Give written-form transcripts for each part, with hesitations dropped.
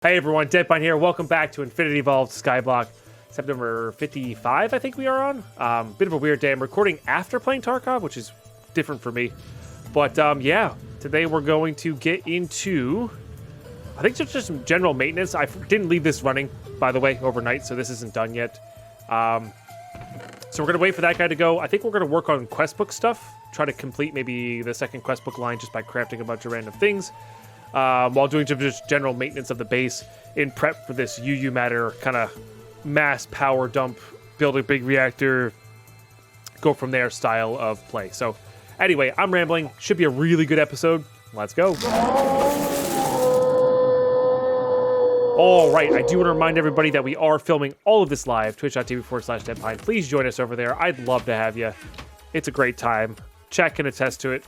Hey everyone, Deadpine here. Welcome back to Infinity Evolved Skyblock. September 55, I think we are on. Bit of a weird day. I'm recording after playing Tarkov, which is different for me. But yeah, today we're going to get into, I think just some general maintenance. I didn't leave this running, by the way, overnight, so this isn't done yet. So we're going to wait for that guy to go. I think we're going to work on quest book stuff. Try to complete maybe the second quest book line just by crafting a bunch of random things. While doing just general maintenance of the base in prep for this UU matter kind of mass power dump, build a big reactor, go from there style of play. So anyway, I'm rambling. Should be a really good episode. Let's go. All right, I do want to remind everybody that we are filming all of this live, twitch.tv/Deadpine. Please join us over there. I'd love to have you. It's a great time. Chat can attest to it.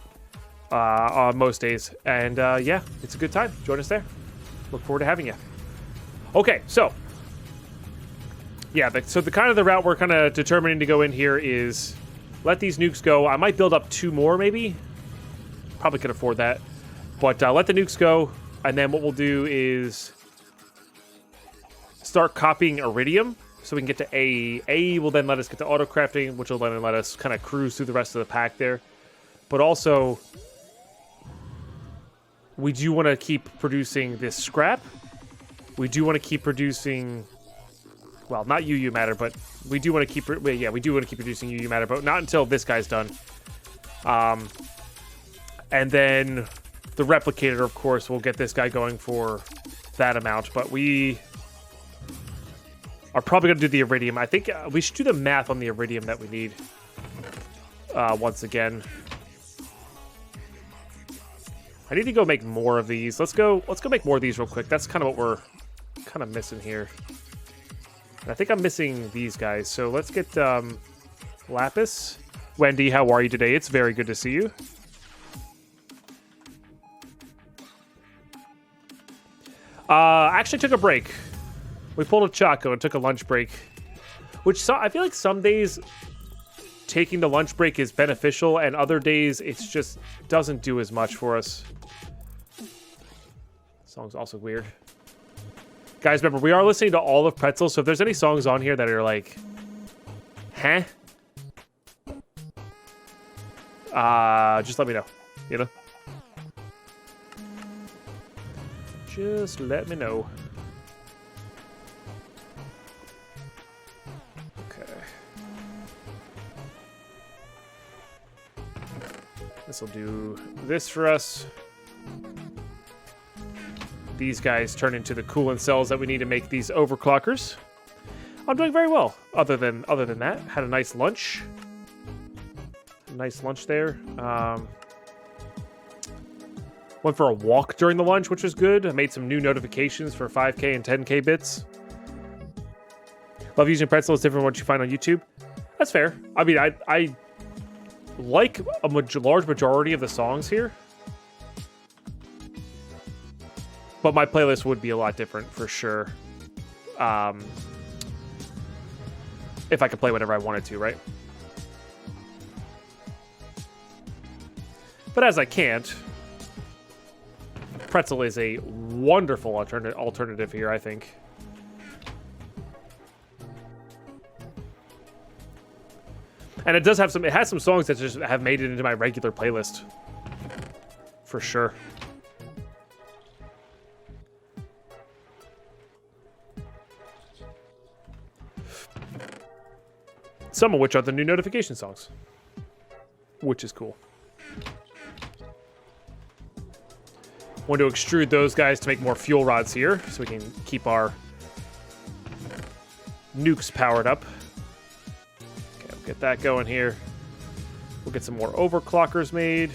On most days, and yeah, it's a good time. Join us there. Look forward to having you. Okay, so yeah, the kind of the route we're kind of determining to go in here is let these nukes go. I might build up 2 more, maybe. Probably could afford that, but let the nukes go, and then what we'll do is start copying Iridium so we can get to A. A will then let us get to auto crafting, which will then let us kind of cruise through the rest of the pack there, but also we do want to keep producing this scrap. We do want to keep producing, well, not UU matter, but we do want to keep, yeah, we do want to keep producing UU matter, but not until this guy's done. And then the replicator, of course, will get this guy going for that amount, but we are probably going to do the Iridium. I think we should do the math on the Iridium that we need once again. I need to go make more of these. Let's go make more of these real quick. That's kind of what we're kind of missing here. And I think I'm missing these guys. So let's get Lapis. Wendy, how are you today? It's very good to see you. Actually took a break. We pulled a Chaco and took a lunch break. Which I feel like some days taking the lunch break is beneficial, and other days it's just doesn't do as much for us. Song's also weird. Guys, remember, we are listening to all of Pretzel, so if there's any songs on here that are like, huh? Just let me know, you know? Just let me know. Okay. This will do this for us. These guys turn into the coolant cells that we need to make these overclockers. I'm doing very well. Other than that, had a nice lunch. Nice lunch there. Went for a walk during the lunch, which was good. I made some new notifications for 5K and 10K bits. Love using Pretzel. It's different from what you find on YouTube. That's fair. I mean, I like a large majority of the songs here. But my playlist would be a lot different for sure. If I could play whatever I wanted to, right? But as I can't, Pretzel is a wonderful alternative here, I think. And it does have it has some songs that just have made it into my regular playlist. For sure. Some of which are the new notification songs, which is cool. Want to extrude those guys to make more fuel rods here, so we can keep our nukes powered up. Okay, we'll get that going here. We'll get some more overclockers made.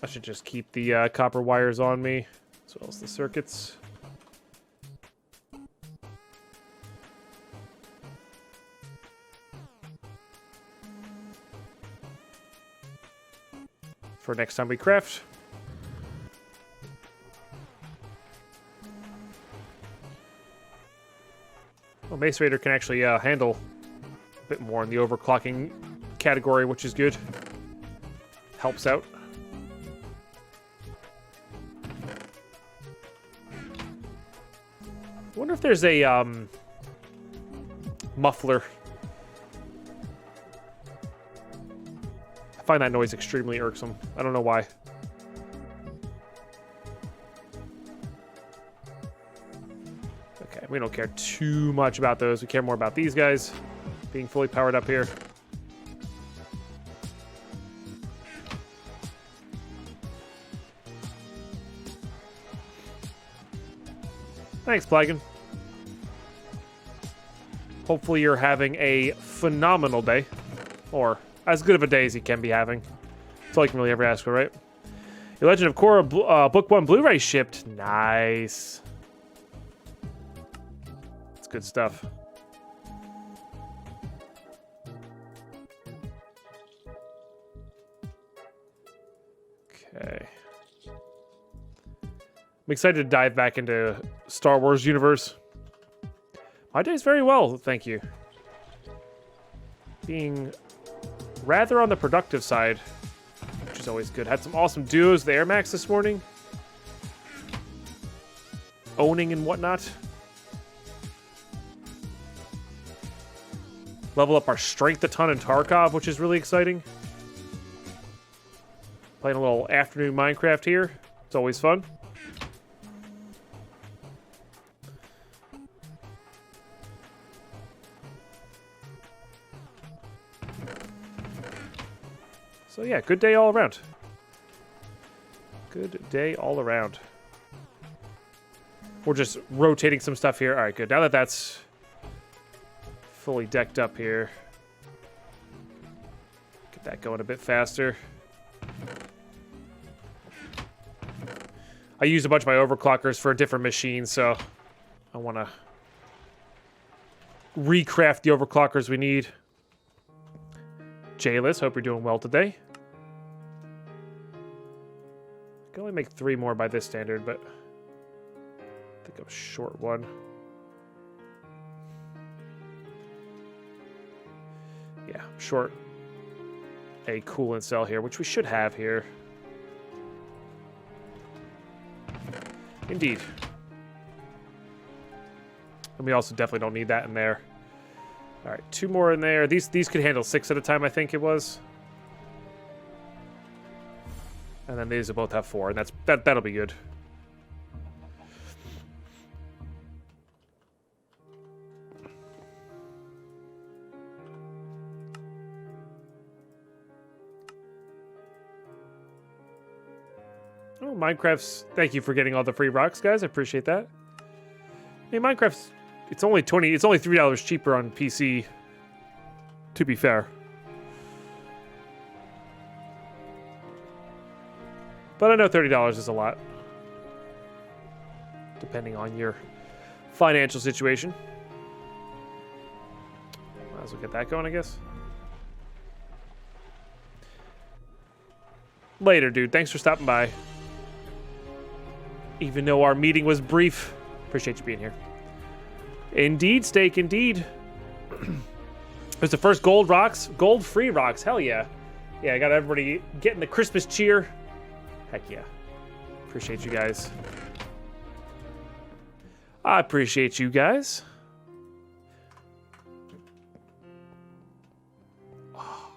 I should just keep the copper wires on me, as well as the circuits. For next time we craft. Well, Mace Raider can actually handle a bit more in the overclocking category, which is good. Helps out. I wonder if there's a muffler. I find that noise extremely irksome. I don't know why. Okay, we don't care too much about those. We care more about these guys being fully powered up here. Thanks, Plagan. Hopefully you're having a phenomenal day. Or as good of a day as you can be having. That's all you can really ever ask for, right? Your Legend of Korra Book 1 Blu-ray shipped. Nice. That's good stuff. Okay. I'm excited to dive back into Star Wars universe. My day's very well, thank you. Being rather on the productive side, which is always good. Had some awesome duos, the Air Max this morning. Owning and whatnot. Level up our strength a ton in Tarkov, which is really exciting. Playing a little afternoon Minecraft here. It's always fun. So yeah, good day all around. Good day all around. We're just rotating some stuff here. All right, good. Now that that's fully decked up here, get that going a bit faster. I used a bunch of my overclockers for a different machine, so I want to recraft the overclockers we need. Jayless, hope you're doing well today. I can only make 3 more by this standard, but I think I'm short one. Yeah, I'm short a coolant cell here, which we should have here. Indeed. And we also definitely don't need that in there. All right, 2 more in there. These could handle 6 at a time, I think it was. And then these will both have 4, and that'll be good. Oh, Minecraft's... Thank you for getting all the free rocks, guys. I appreciate that. Hey, Minecraft's... It's only $3 cheaper on PC, to be fair. But I know $30 is a lot, depending on your financial situation. Might as well get that going, I guess. Later, dude. Thanks for stopping by. Even though our meeting was brief. Appreciate you being here. Indeed, Steak, indeed. It's the first gold rocks. Gold-free rocks. Hell yeah. Yeah, I got everybody getting the Christmas cheer. Heck yeah. Appreciate you guys. I appreciate you guys. Oh,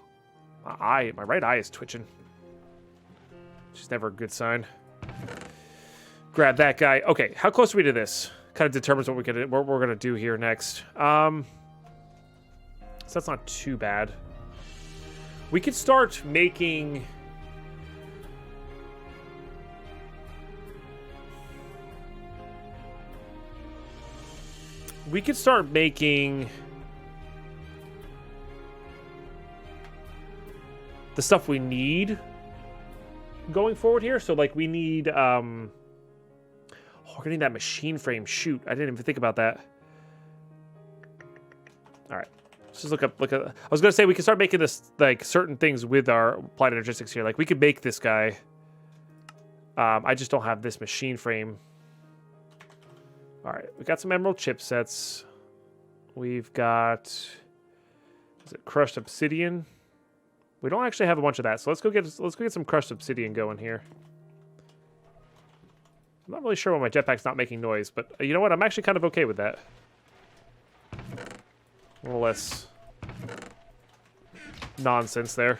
my right eye is twitching. Which is never a good sign. Grab that guy. Okay, how close are we to this? Kind of determines what we're gonna do here next. So that's not too bad. We could start making... We could start making the stuff we need going forward here. So, like, we need, oh, we're gonna need that machine frame. Shoot, I didn't even think about that. All right, let's just look up. I was gonna say we can start making this, like, certain things with our applied energistics here. Like, we could make this guy. I just don't have this machine frame. All right, we got some emerald chipsets. We've got, is it crushed obsidian? We don't actually have a bunch of that, so let's go get some crushed obsidian going here. I'm not really sure why my jetpack's not making noise, but you know what? I'm actually kind of okay with that. A little less nonsense there.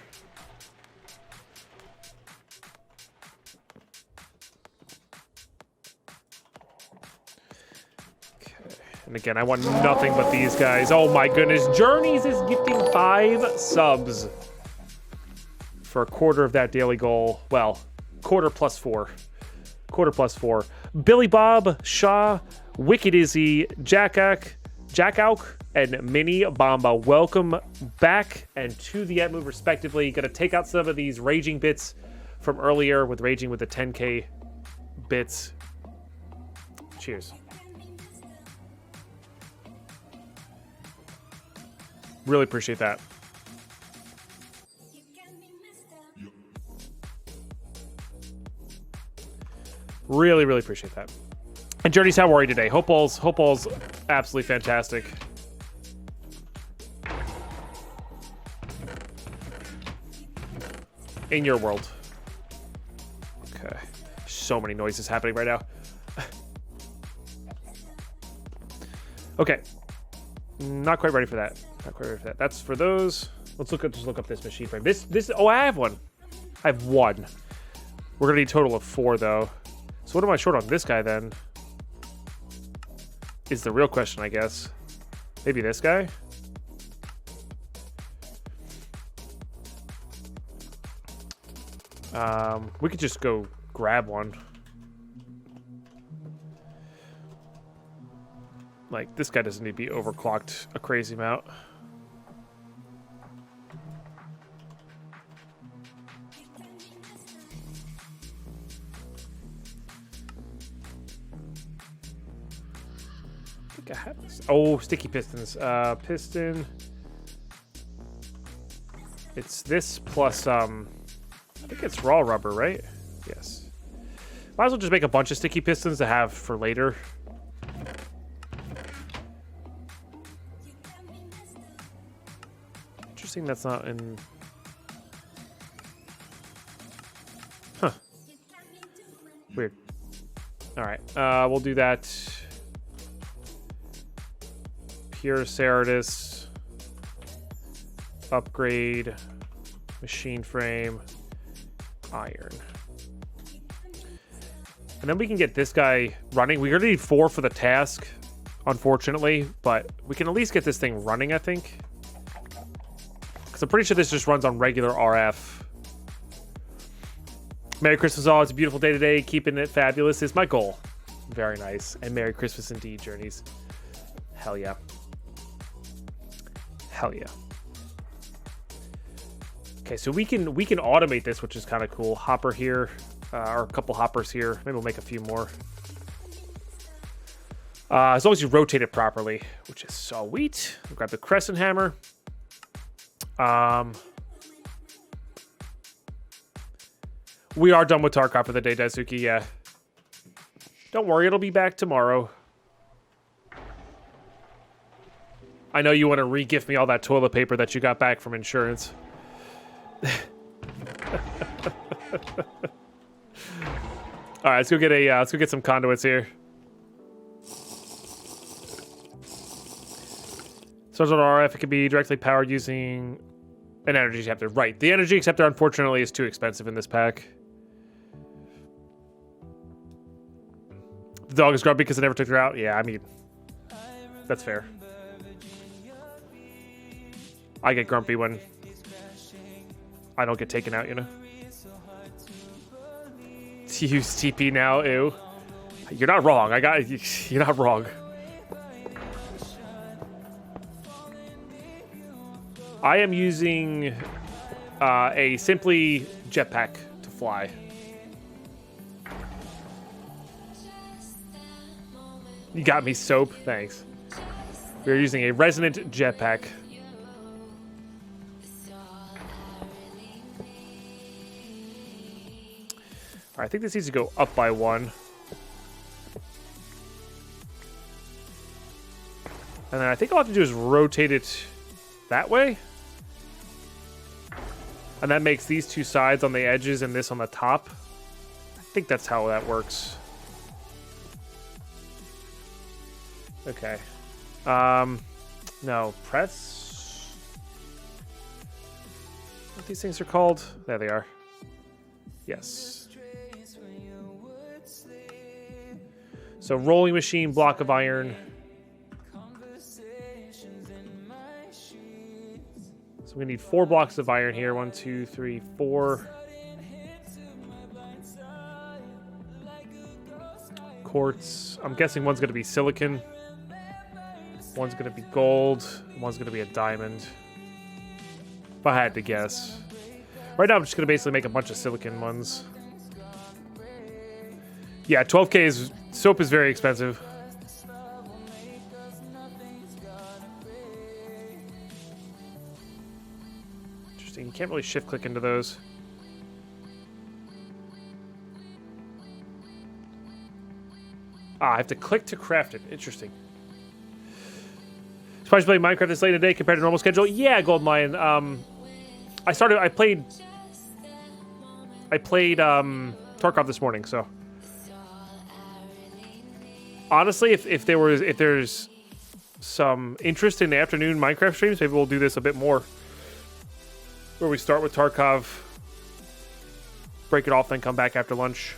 Okay. And again, I want nothing but these guys. Oh my goodness. Journeys is gifting 5 subs for a quarter of that daily goal. Well, quarter plus 4. Quarter plus 4. Billy Bob, Shaw, Wicked Izzy, Jack Auk, and Mini Bomba. Welcome back and to the Move respectively. Gonna take out some of these raging bits from earlier with raging with the 10k bits. Cheers. Really appreciate that. Really, really appreciate that. And Journeys, how are you today? Hope all's absolutely fantastic. In your world. Okay. So many noises happening right now. Okay. Not quite ready for that. Not quite ready for that. That's for those. Let's just look up this machine frame. Oh, I have one. I have one. We're gonna need a total of 4 though. So what am I short on this guy then? Is the real question, I guess. Maybe this guy? We could just go grab one. Like, this guy doesn't need to be overclocked a crazy amount. I have this. Oh, sticky pistons. Piston. It's this plus, I think it's raw rubber, right? Yes. Might as well just make a bunch of sticky pistons to have for later. Interesting that's not in... Huh. Weird. Alright, we'll do that. Pure Ceratus, upgrade, machine frame, iron. And then we can get this guy running. We're gonna need 4 for the task, unfortunately, but we can at least get this thing running, I think. Because I'm pretty sure this just runs on regular RF. Merry Christmas all, it's a beautiful day today. Keeping it fabulous is my goal. Very nice. And Merry Christmas indeed, Journeys. Hell yeah. Hell yeah. Okay, so we can automate this, which is kind of cool. Hopper here, or a couple hoppers here. Maybe we'll make a few more. As long as you rotate it properly, which is sweet. We'll grab the crescent hammer. We are done with Thaumcraft for the day, Daisuke. Yeah. Don't worry, it'll be back tomorrow. I know you want to re-gift me all that toilet paper that you got back from insurance. All right, let's go get some conduits here. So on RF, it can be directly powered using an energy acceptor. Right, the energy acceptor unfortunately is too expensive in this pack. The dog is grumpy because I never took her out. Yeah, I mean, that's fair. I get grumpy when I don't get taken out, you know? To use TP now, ew. You're not wrong. You're not wrong. I am using a simply jetpack to fly. You got me, Soap. Thanks. We're using a resonant jetpack. I think this needs to go up by 1. And then I think all I have to do is rotate it that way. And that makes these two sides on the edges and this on the top. I think that's how that works. Okay. No, press. What these things are called? There they are. Yes. So rolling machine, block of iron. So we need 4 blocks of iron here. 1, 2, 3, 4. Quartz. I'm guessing one's going to be silicon. One's going to be gold. One's going to be a diamond. If I had to guess. Right now I'm just going to basically make a bunch of silicon ones. Yeah, 12k is... Soap is very expensive. Interesting. You can't really shift click into those. Ah, I have to click to craft it. Interesting. Surprised playing Minecraft this late in the day compared to normal schedule? Yeah, Goldmine. I played Thaumcraft this morning, so honestly, if there's some interest in the afternoon Minecraft streams, maybe we'll do this a bit more. Where we start with Tarkov, break it off, then come back after lunch.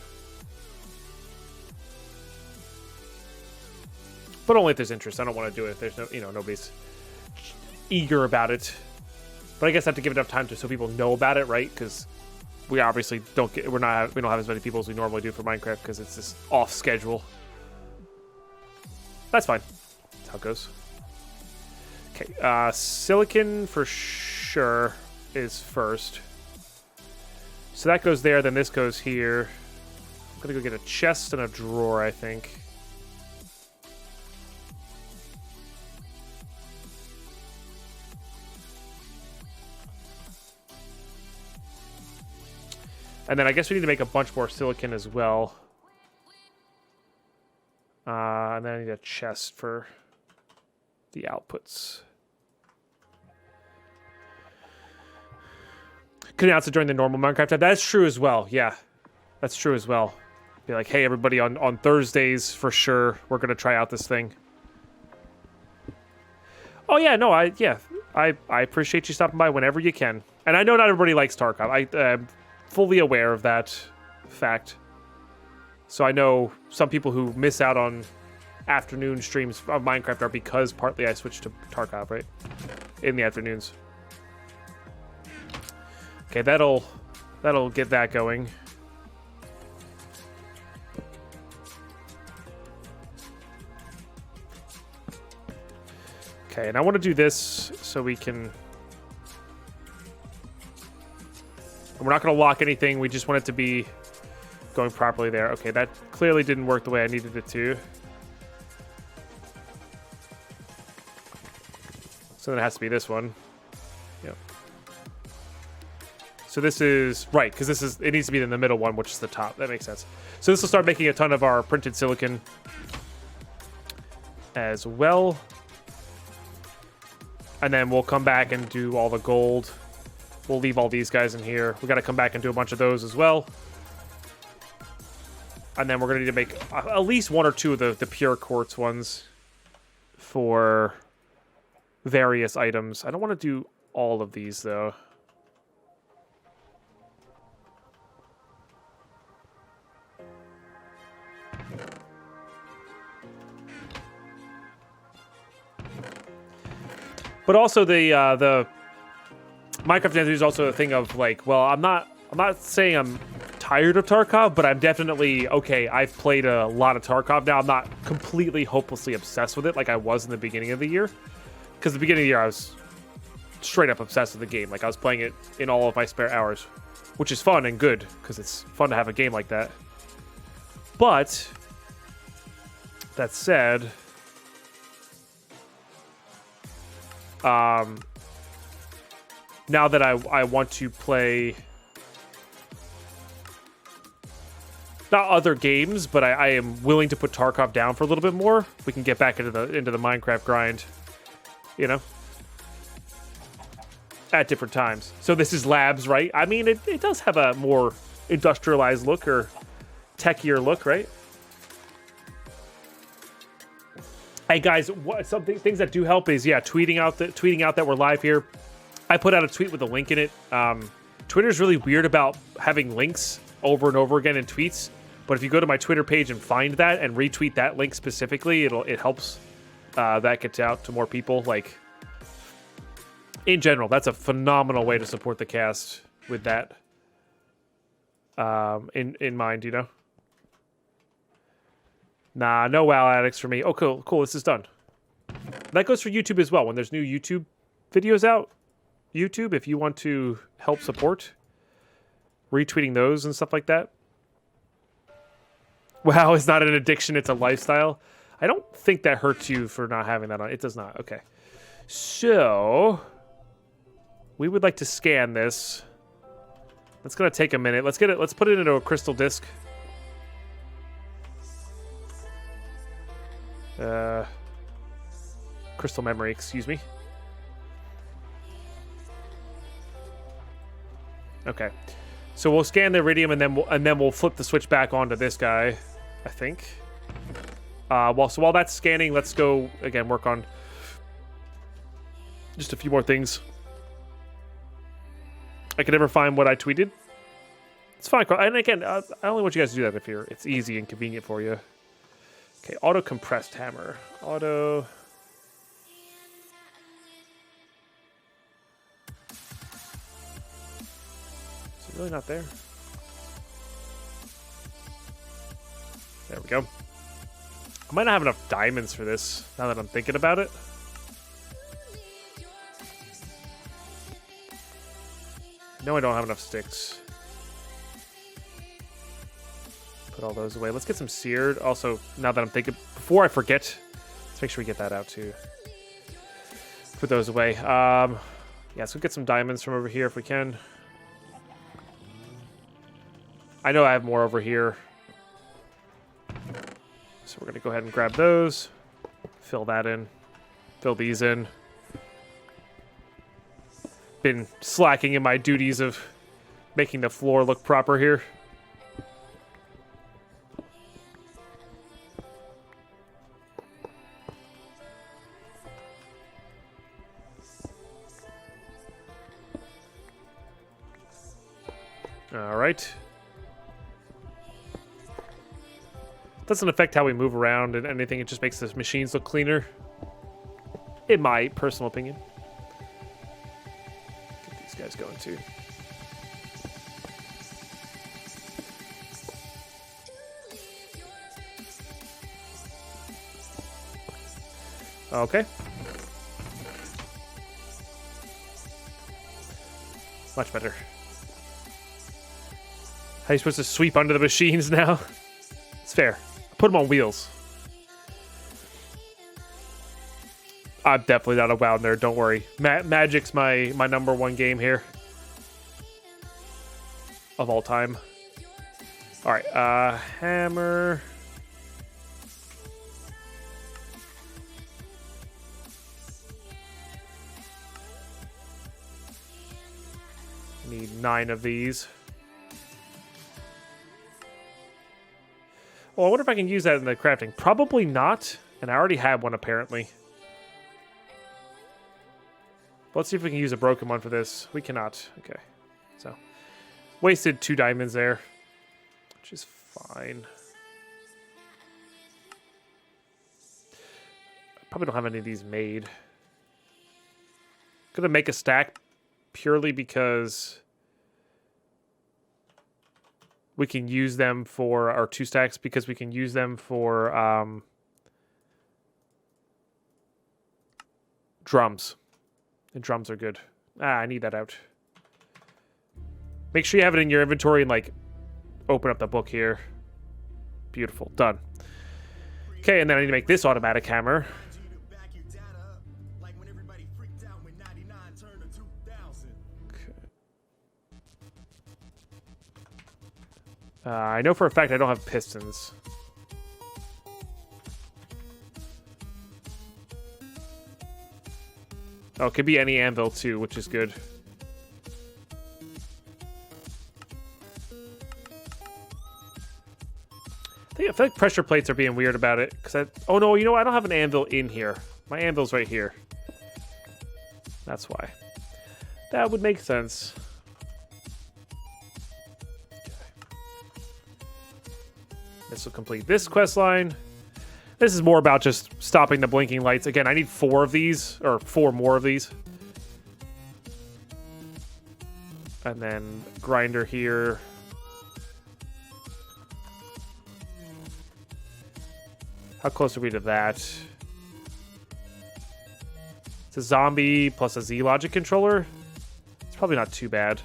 But only if there's interest. I don't want to do it if there's no, nobody's eager about it. But I guess I have to give enough time so people know about it, right? Because we obviously we don't have as many people as we normally do for Minecraft because it's this off schedule. That's fine. That's how it goes. Okay, silicon for sure is first. So that goes there, then this goes here. I'm gonna go get a chest and a drawer, I think. And then I guess we need to make a bunch more silicon as well. And then I need a chest for the outputs. Could also join the normal Minecraft tab. That's true as well. Yeah, that's true as well. Be like, hey, everybody, on Thursdays for sure, we're gonna try out this thing. Oh yeah, no, I appreciate you stopping by whenever you can. And I know not everybody likes Tarkov. I'm fully aware of that fact. So I know some people who miss out on afternoon streams of Minecraft are because partly I switched to Tarkov, right? In the afternoons. Okay, that'll get that going. Okay, and I want to do this so we can... We're not going to lock anything. We just want it to be going properly there. Okay, that clearly didn't work the way I needed it to. So then it has to be this one. Yep. So this is... Right, because it needs to be in the middle one, which is the top. That makes sense. So this will start making a ton of our printed silicon as well. And then we'll come back and do all the gold. We'll leave all these guys in here. We got to come back and do a bunch of those as well. And then we're going to need to make at least 1 or 2 of the pure quartz ones for various items. I don't want to do all of these, though. But also the Minecraft Identity is also a thing of like, well, I'm not saying I'm tired of Tarkov, but I'm definitely okay. I've played a lot of Tarkov now. I'm not completely hopelessly obsessed with it like I was in the beginning of the year. Because the beginning of the year I was straight up obsessed with the game. Like I was playing it in all of my spare hours, which is fun and good because it's fun to have a game like that. But that said, now that I want to play not other games, but I am willing to put Tarkov down for a little bit more. We can get back into the Minecraft grind, you know. at different times. So this is labs, right? I mean, it does have a more industrialized look or techier look, right? Hey guys, things that do help is tweeting out that we're live here. I put out a tweet with a link in it. Twitter's really weird about having links over and over again in tweets, but if you go to my Twitter page and find that and retweet that link specifically, it helps that gets out to more people. Like in general, that's a phenomenal way to support the cast with that in mind, you know. Nah, no WoW addicts for me. Oh, cool. This is done. That goes for YouTube as well. When there's new YouTube videos out, YouTube, if you want to help support, retweeting those and stuff like that. WoW is not an addiction, it's a lifestyle. I don't think that hurts you for not having that on. It does not. Okay. So, we would like to scan this. It's going to take a minute. Let's put it into a crystal disk. Crystal memory, excuse me. Okay, so we'll scan the iridium and then we'll flip the switch back onto this guy, I think. While that's scanning, let's go again work on just a few more things. I can never find what I tweeted. It's fine, and again, I only want you guys to do that if it's easy and convenient for you. Okay, auto compressed hammer. Auto. Is it really not there? There we go. I might not have enough diamonds for this, now that I'm thinking about it. No, I don't have enough sticks. Put all those away. Let's get some seared. Also, now that I'm thinking, before I forget, let's make sure we get that out too. Put those away. Yeah, so we'll get some diamonds from over here if we can. I know I have more over here. So we're going to go ahead and grab those. Fill that in. Fill these in. Been slacking in my duties of making the floor look proper here. All right. Doesn't affect how we move around and anything. It just makes the machines look cleaner. In my personal opinion. Get these guys going too. Okay. Much better. How are you supposed to sweep under the machines now? It's fair. Put them on wheels. I'm definitely not a WoW nerd, don't worry. Magic's my #1 game here. Of all time. Alright, hammer. Need 9 of these. Well, I wonder if I can use that in the crafting. Probably not, and I already have one apparently. Let's see if we can use a broken one for this. We cannot. Okay, so wasted 2 diamonds there, which is fine. I probably don't have any of these made. Gonna make a stack purely because we can use them for our 2 stacks because we can use them for drums. And drums are good. I need that out. Make sure you have it in your inventory and like open up the book here. Beautiful. Done. Okay, and then I need to make this automatic hammer. I know for a fact I don't have pistons. Oh, it could be any anvil too, which is good. I feel like pressure plates are being weird about it. Oh no, you know what? I don't have an anvil in here. My anvil's right here. That's why. That would make sense. This will complete this quest line. This is more about just stopping the blinking lights. Again, I need 4 of these, or 4 more of these. And then grinder here. How close are we to that? It's a zombie plus a Z-Logic controller. It's probably not too bad.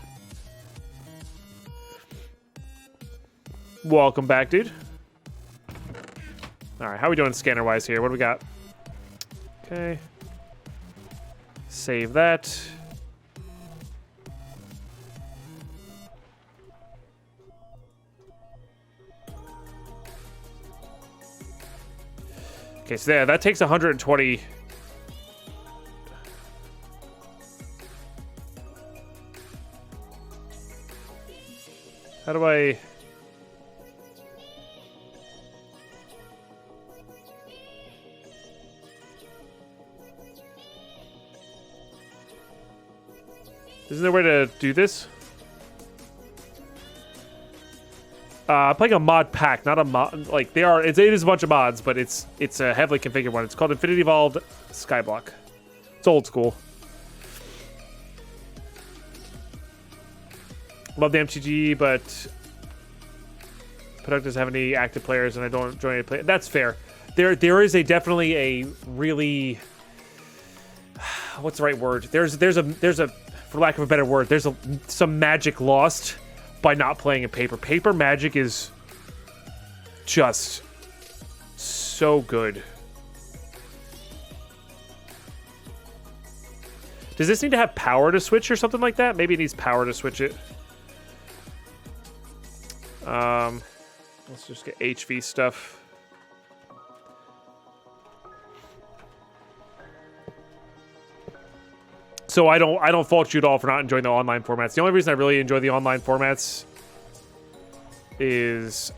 Welcome back, dude. All right, how are we doing scanner-wise here? What do we got? Okay. Save that. Okay, so yeah, that takes 120. How do I... Isn't there a way to do this? I'm playing a mod pack, not a mod. Like they are, it is a bunch of mods, but it's a heavily configured one. It's called Infinity Evolved Skyblock. It's old school. Love the MTG, but Product doesn't have any active players, and I don't join any play. That's fair. There is definitely a really what's the right word? There's a for lack of a better word, there's some magic lost by not playing in paper. Paper Magic is just so good. Does this need to have power to switch or something like that? Maybe it needs power to switch it. Let's just get HV stuff. So I don't fault you at all for not enjoying the online formats. The only reason I really enjoy the online formats is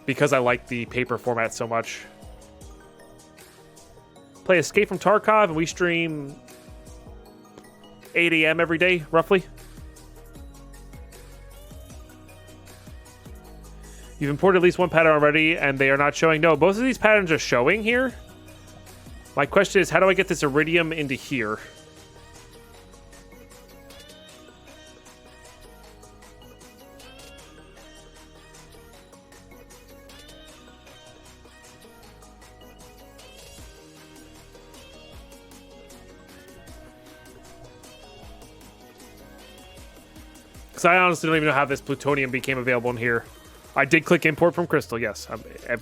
because I like the paper format so much. Play Escape from Tarkov, and we stream 8 a.m. every day, roughly. You've imported at least one pattern already, and they are not showing. No, both of these patterns are showing here. My question is, how do I get this iridium into here? Because I honestly don't even know how this plutonium became available in here. I did click import from Crystal, yes.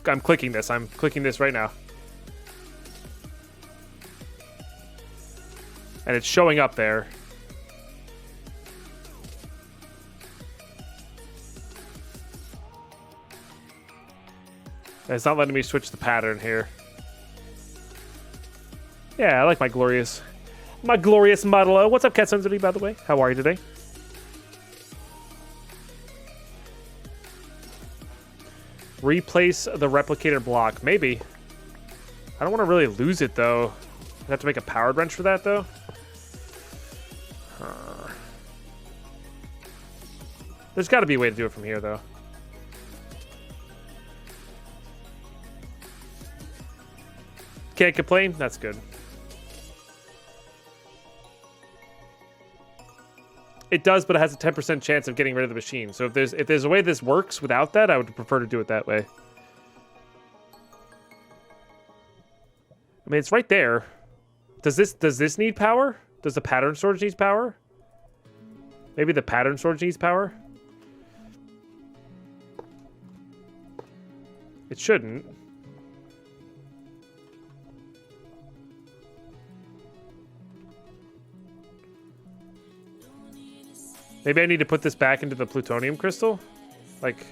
I'm clicking this. I'm clicking this right now. And it's showing up there. And it's not letting me switch the pattern here. Yeah, I like my glorious model. What's up, Katsunzuri, by the way? How are you today? Replace the replicator block. Maybe. I don't want to really lose it, though. I have to make a powered wrench for that, though. There's got to be a way to do it from here, though. Can't complain. That's good. It does, but it has a 10% chance of getting rid of the machine. So if there's a way this works without that, I would prefer to do it that way. I mean, it's right there. Does this need power? Does the pattern storage need power? Maybe the pattern storage needs power? It shouldn't. Maybe I need to put this back into the plutonium crystal? Like...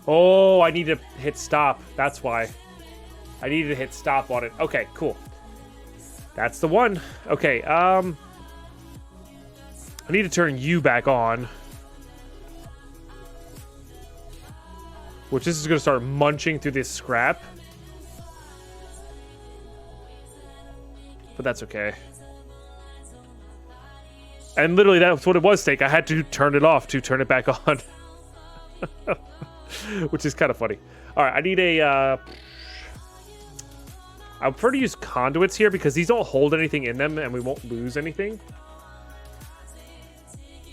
Oh, I need to hit stop. That's why. I needed to hit stop on it. Okay, cool. That's the one. Okay, I need to turn you back on. Which this is going to start munching through this scrap. But that's okay. And literally that's what it was, Steak. I had to turn it off to turn it back on. Which is kind of funny. Alright, I need a... I prefer to use conduits here because these don't hold anything in them and we won't lose anything.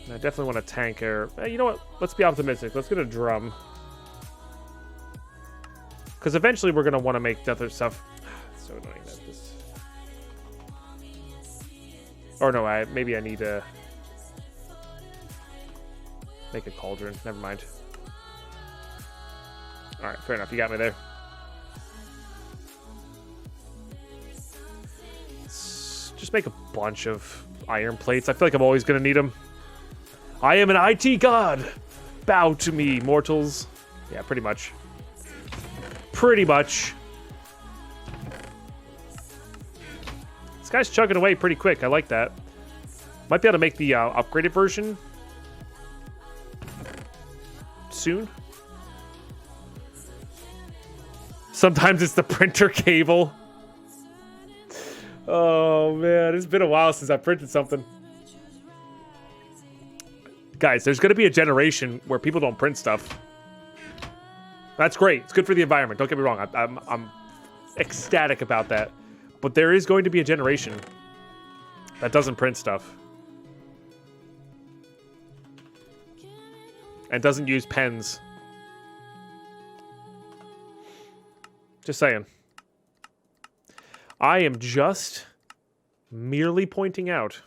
And I definitely want a tanker. You know what? Let's be optimistic. Let's get a drum. Because eventually we're going to want to make the other stuff. It's so annoying that this... Or no, maybe I need to make a cauldron. Never mind. Alright, fair enough. You got me there. Let's just make a bunch of iron plates. I feel like I'm always going to need them. I am an IT god. Bow to me, mortals. Yeah, pretty much. Pretty much. This guy's chugging away pretty quick. I like that. Might be able to make the upgraded version soon. Sometimes it's the printer cable. Oh, man. It's been a while since I printed something. Guys, there's going to be a generation where people don't print stuff. That's great. It's good for the environment. Don't get me wrong. I'm ecstatic about that. But there is going to be a generation that doesn't print stuff. And doesn't use pens. Just saying. I am just merely pointing out.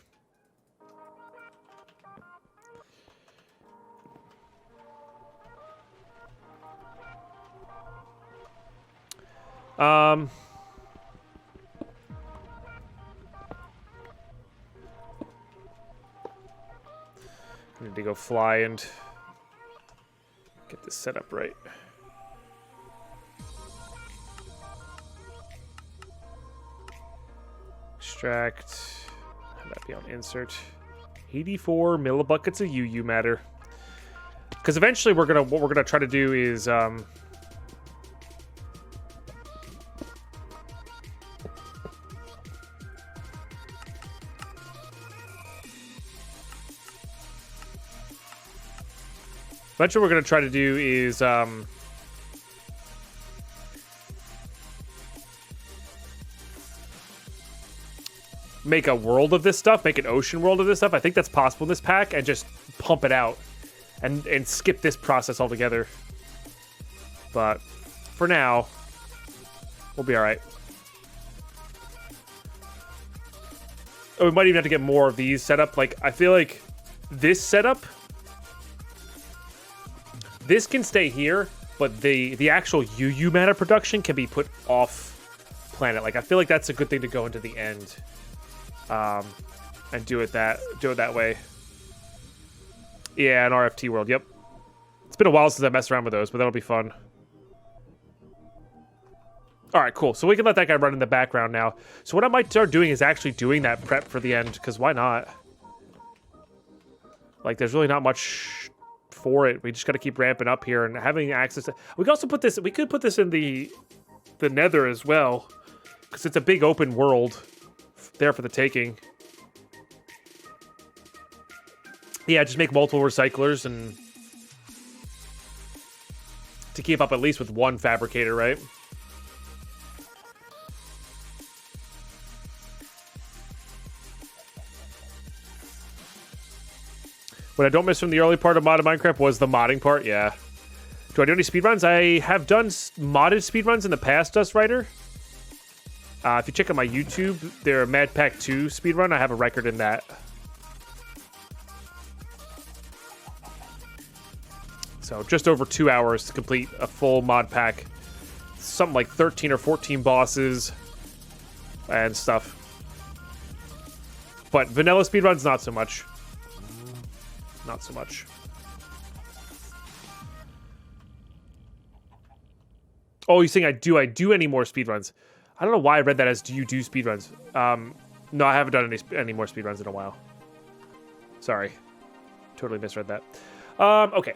I need to go fly and get this set up right. Extract. Have that be on insert. 84 millibuckets of UU matter. Because eventually what we're gonna try to do is eventually we're going to try to do is make a world of this stuff, make an ocean world of this stuff. I think that's possible in this pack, and just pump it out and skip this process altogether. But for now, we'll be all right. Oh, we might even have to get more of these set up. Like, I feel like this setup, this can stay here, but the actual UU matter production can be put off planet. Like, I feel like that's a good thing to go into the end, and do it that way. Yeah, an RFT world. Yep. It's been a while since I messed around with those, but that'll be fun. All right, cool. So we can let that guy run in the background now. So what I might start doing is actually doing that prep for the end, because why not? Like, there's really not much for it. We just got to keep ramping up here and having access to... We could also put this... We could put this in the nether as well, because it's a big open world there for the taking. Yeah, just make multiple recyclers and to keep up at least with one fabricator, right? What I don't miss from the early part of modded Minecraft was the modding part. Yeah. Do I do any speedruns? I have done modded speedruns in the past, Dust Rider. If you check out my YouTube, their Mad Pack 2 speedrun, I have a record in that. So just over 2 hours to complete a full mod pack. Something like 13 or 14 bosses and stuff. But vanilla speedruns, not so much. Not so much. Oh, you're saying I do any more speedruns? I don't know why I read that as do you do speedruns. No, I haven't done any more speedruns in a while. Sorry. Totally misread that. Okay.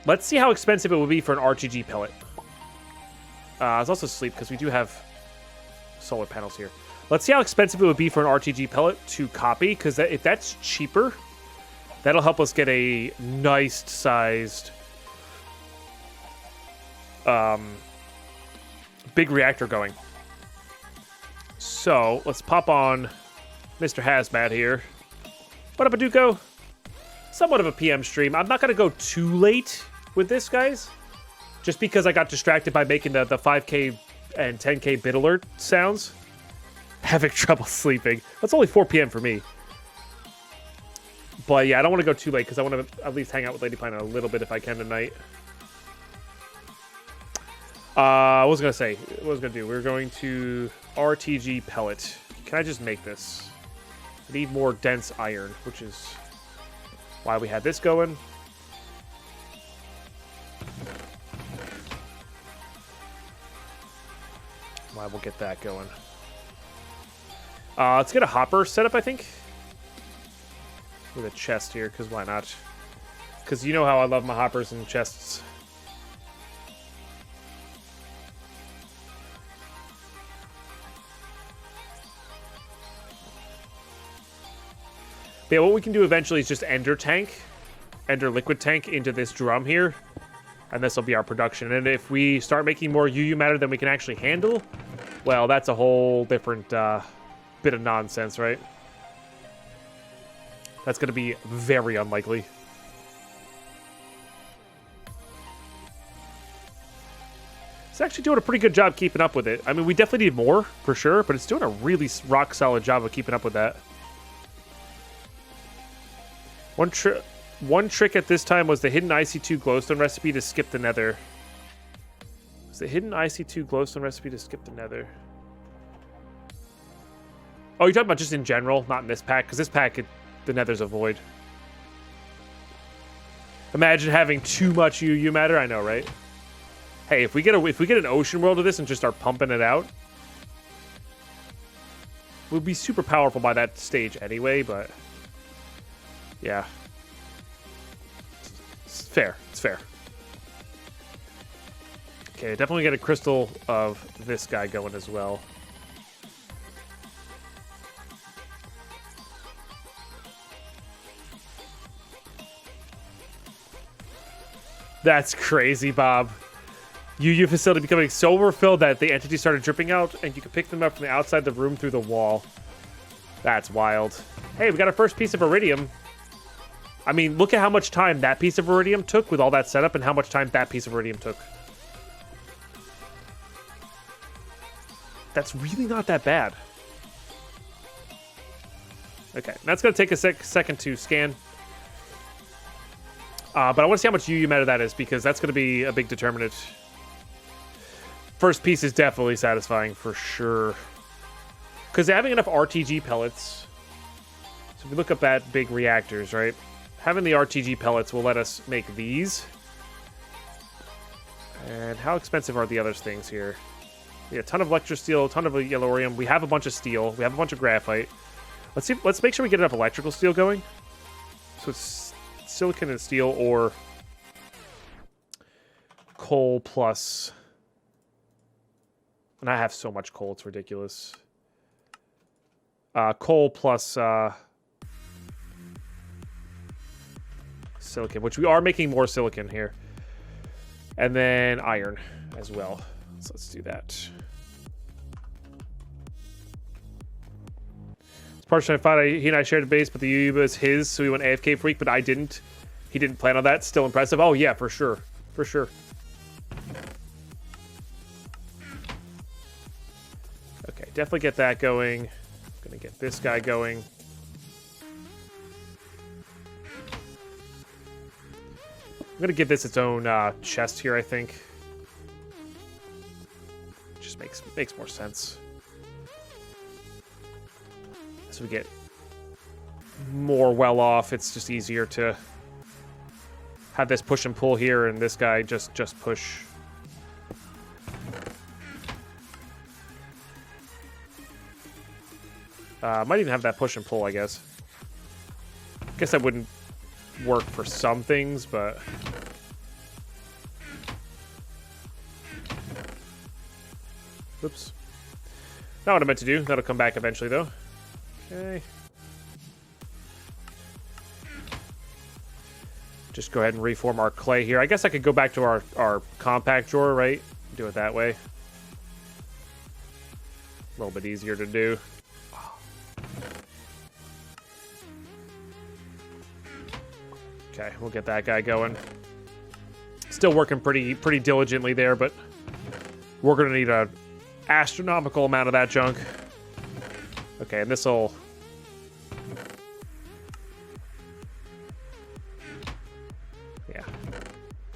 Let's see how expensive it would be for an RTG pellet. Let's also sleep, because we do have solar panels here. Let's see how expensive it would be for an RTG pellet to copy, because if that's cheaper, that'll help us get a nice-sized big reactor going. So, let's pop on Mr. Hazmat here. What up, Aduko? Somewhat of a PM stream. I'm not going to go too late with this, guys. Just because I got distracted by making the 5K and 10K bit alert sounds. Having trouble sleeping. That's only 4 p.m. for me. But yeah, I don't want to go too late because I want to at least hang out with Deadpine a little bit if I can tonight. What was I going to say? What was I going to do? We're going to RTG pellet. Can I just make this? I need more dense iron, which is why we had this going. Why we'll get that going. Let's get a hopper set up, I think. With a chest here, because why not? Because you know how I love my hoppers and chests. But yeah, what we can do eventually is just ender liquid tank into this drum here. And this will be our production. And if we start making more UU matter than we can actually handle, well, that's a whole different bit of nonsense, right? That's going to be very unlikely. It's actually doing a pretty good job keeping up with it. I mean, we definitely need more, for sure, but it's doing a really rock-solid job of keeping up with that. One trick at this time was the hidden IC2 glowstone recipe to skip the nether. Was the hidden IC2 glowstone recipe to skip the nether? Oh, you're talking about just in general, not in this pack? Because this pack, the nether's a void. Imagine having too much UU matter. I know, right? Hey, if we get an ocean world of this and just start pumping it out, we'll be super powerful by that stage anyway. But yeah, it's fair. It's fair. Okay, definitely get a crystal of this guy going as well. That's crazy, Bob. UU facility becoming so overfilled that the entity started dripping out, and you could pick them up from the outside the room through the wall. That's wild. Hey, we got our first piece of iridium. I mean, look at how much time that piece of iridium took with all that setup, and how much time that piece of iridium took. That's really not that bad. Okay, that's going to take a second to scan. But I want to see how much UU matter that is, because that's going to be a big determinant. First piece is definitely satisfying, for sure. Because having enough RTG pellets... So if we look up at big reactors, right? Having the RTG pellets will let us make these. And how expensive are the other things here? We have a ton of electrosteel, a ton of yellorium. We have a bunch of steel. We have a bunch of graphite. Let's make sure we get enough electrical steel going. So it's silicon and steel, or coal plus... And I have so much coal, it's ridiculous. Coal plus silicon, which we are making more silicon here. And then iron as well. So let's do that. It's partially I thought he and I shared a base, but the UU was his, so he went AFK for a week, but I didn't. He didn't plan on that. Still impressive. Oh, yeah, for sure. For sure. Okay, definitely get that going. Gonna get this guy going. I'm gonna give this its own chest here, I think. Just makes more sense. So we get more well off. It's just easier to have this push and pull here, and this guy just push. Might even have that push and pull, I guess. Guess that wouldn't work for some things, but... Oops. Not what I meant to do. That'll come back eventually, though. Okay. Just go ahead and reform our clay here. I guess I could go back to our compact drawer, right? Do it that way. A little bit easier to do. Okay, we'll get that guy going. Still working pretty diligently there, but we're gonna need an astronomical amount of that junk. Okay, and this'll... Yeah.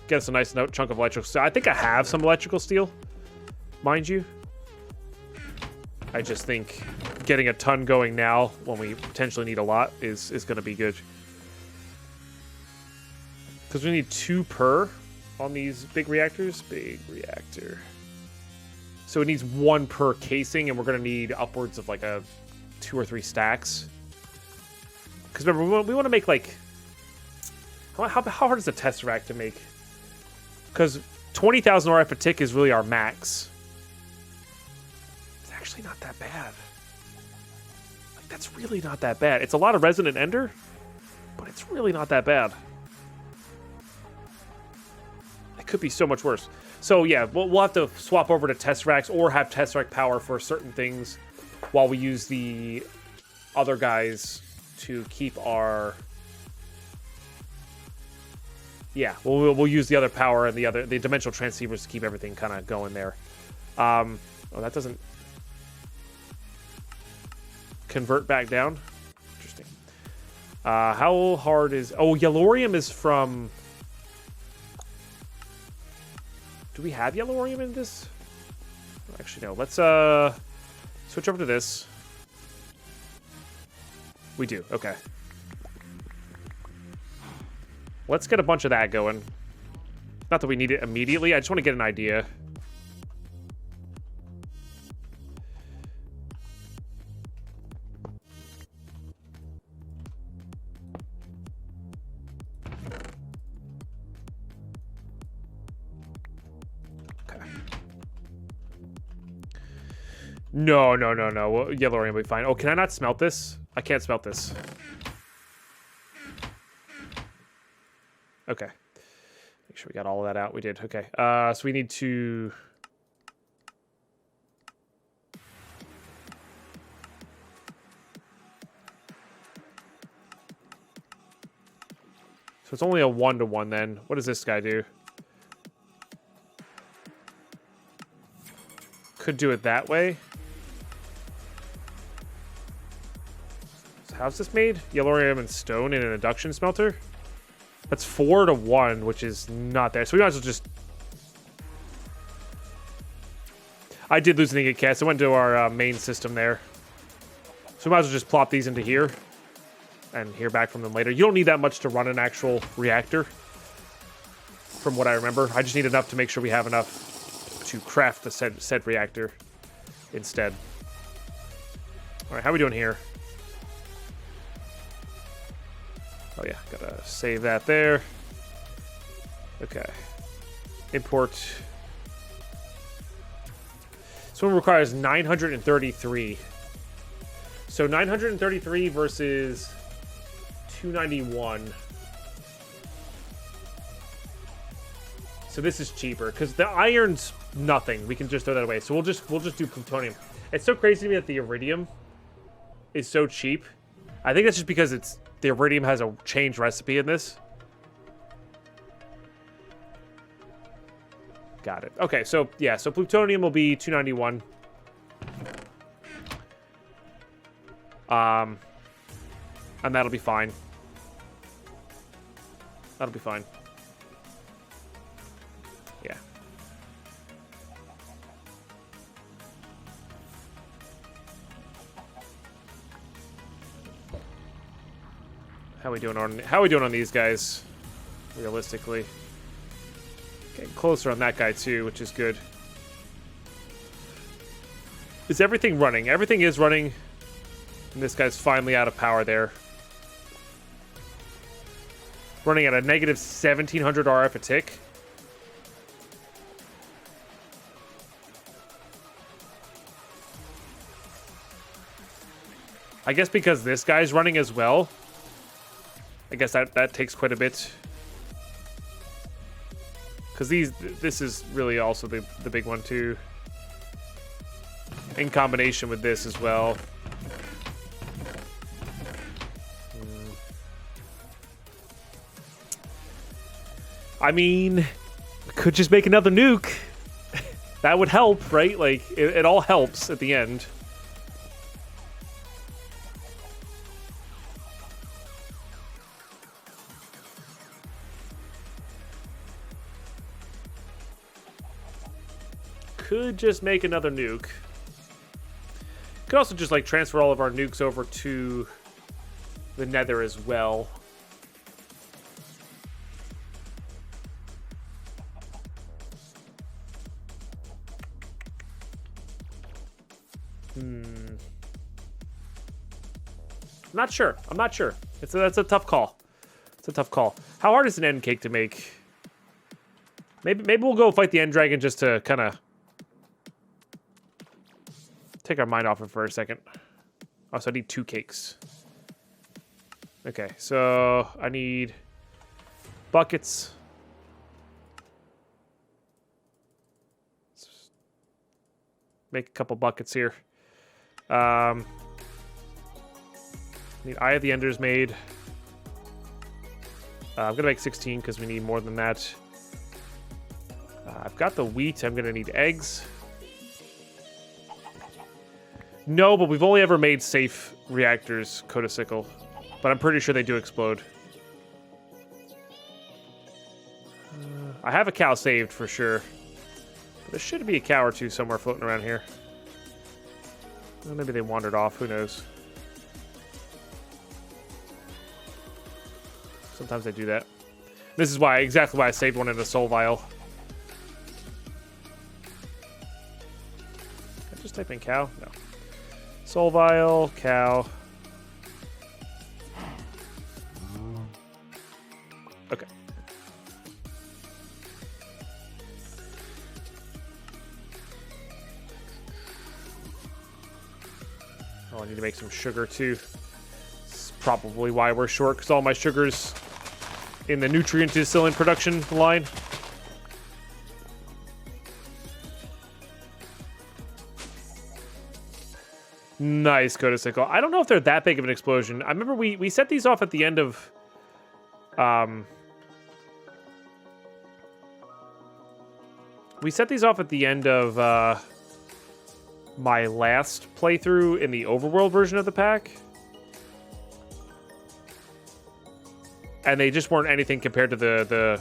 Get us a nice chunk of electrical steel. I think I have some electrical steel, mind you. I just think getting a ton going now, when we potentially need a lot, is gonna be good. Because we need 2 per on these big reactors. Big reactor. So it needs 1 per casing, and we're going to need upwards of like 2 or 3 stacks. Because remember, we want to make like... How hard is a Tesseract to make? Because 20,000 RF a tick is really our max. It's actually not that bad. Like, that's really not that bad. It's a lot of Resonant Ender, but it's really not that bad. Could be so much worse. So yeah, we'll have to swap over to Tesseracts or have Tesseract power for certain things while we use the other guys to keep our... Yeah, we'll use the other power and the dimensional transceivers to keep everything kind of going there. Oh, that doesn't convert back down. Interesting. How hard is... Oh, Yellorium is from... Do we have Yellorium in this? Actually, no. Let's switch over to this. We do. Okay. Let's get a bunch of that going. Not that we need it immediately. I just want to get an idea. No. Well, Yellorium will be fine. Oh, can I not smelt this? I can't smelt this. Okay. Make sure we got all of that out. We did. Okay. So we need to... So it's only a 1-to-1 then. What does this guy do? Could do it that way. How's this made? Yellorium and stone in an induction smelter? That's 4-to-1, which is not there. So we might as well just... I did lose an ingot cast. I went to our main system there. So we might as well just plop these into here and hear back from them later. You don't need that much to run an actual reactor, from what I remember. I just need enough to make sure we have enough to craft the said reactor instead. All right, how are we doing here? Oh yeah, gotta save that there. Okay. Import. This one requires 933. So 933 versus 291. So this is cheaper because the iron's nothing. We can just throw that away. So we'll just do plutonium. It's so crazy to me that the iridium is so cheap. I think that's just because the iridium has a changed recipe in this. Got it. Okay, so yeah, so plutonium will be 291. And that'll be fine. That'll be fine. Yeah. How we doing on these guys? Realistically. Getting closer on that guy too, which is good. Is everything running? Everything is running. And this guy's finally out of power there. Running at a negative 1700 RF a tick. I guess because this guy's running as well. I guess that takes quite a bit. Because this is really also the big one too. In combination with this as well. I mean, we could just make another nuke. That would help, right? Like, it all helps at the end. Could just make another nuke. Could also just, like, transfer all of our nukes over to the Nether as well. Not sure. I'm not sure. That's a tough call. It's a tough call. How hard is an end cake to make? Maybe we'll go fight the end dragon just to kind of take our mind off it for a second. Oh, so I need 2 cakes. Okay, so I need buckets. Let's make a couple buckets here. Need Eye of the Enders made. I'm gonna make 16 because we need more than that. I've got the wheat. I'm gonna need eggs. No, but we've only ever made safe reactors, Codicicle. But I'm pretty sure they do explode. I have a cow saved for sure. But there should be a cow or two somewhere floating around here. Well, maybe they wandered off. Who knows? Sometimes they do that. This is exactly why I saved one in a soul vial. Can I just type in cow? No. Soul vial, cow. Okay. Oh, I need to make some sugar too. It's probably why we're short, because all my sugar's in the nutrient distilling production line. Nice, Codicicle. I don't know if they're that big of an explosion. I remember we set these off at the end of... we set these off at the end of my last playthrough in the overworld version of the pack. And they just weren't anything compared to the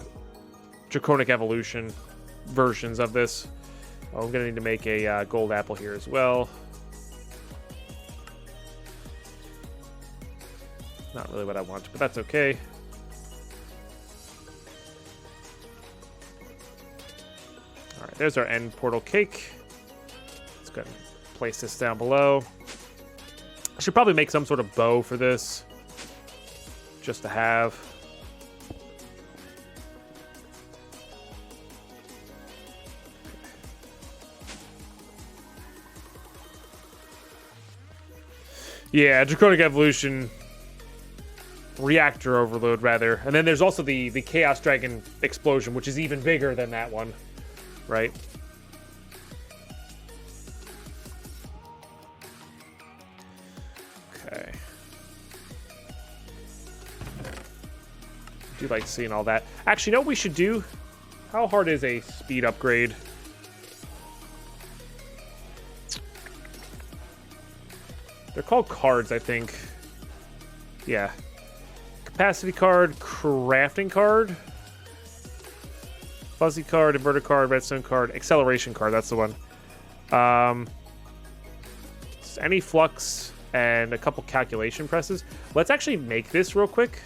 Draconic Evolution versions of this. Oh, I'm going to need to make a gold apple here as well. Not really what I want, but that's okay. All right, there's our end portal cake. Let's go ahead and place this down below. I should probably make some sort of bow for this, just to have. Yeah, Draconic Evolution reactor overload, rather. And then there's also the Chaos Dragon explosion, which is even bigger than that one, right? Okay. I do like seeing all that. Actually, you know what we should do? How hard is a speed upgrade? They're called cards, I think. Yeah. Capacity card, crafting card, fuzzy card, inverter card, redstone card, acceleration card. That's the one. Any flux and a couple calculation presses. Let's actually make this real quick.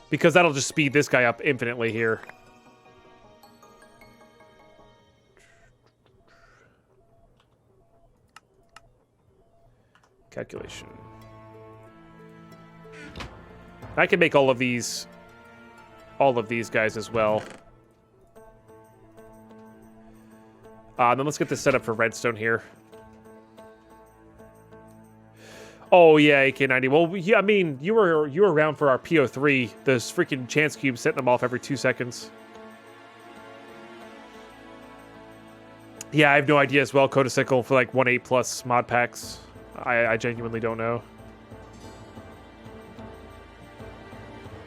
Because that'll just speed this guy up infinitely here. Calculation. I can make all of these guys as well. Then let's get this set up for redstone here. Oh yeah, AK-90. Well, yeah, I mean, you were around for our PO3. Those freaking chance cubes setting them off every 2 seconds. Yeah, I have no idea as well. Codicicle for like 1.8 plus mod packs. I genuinely don't know.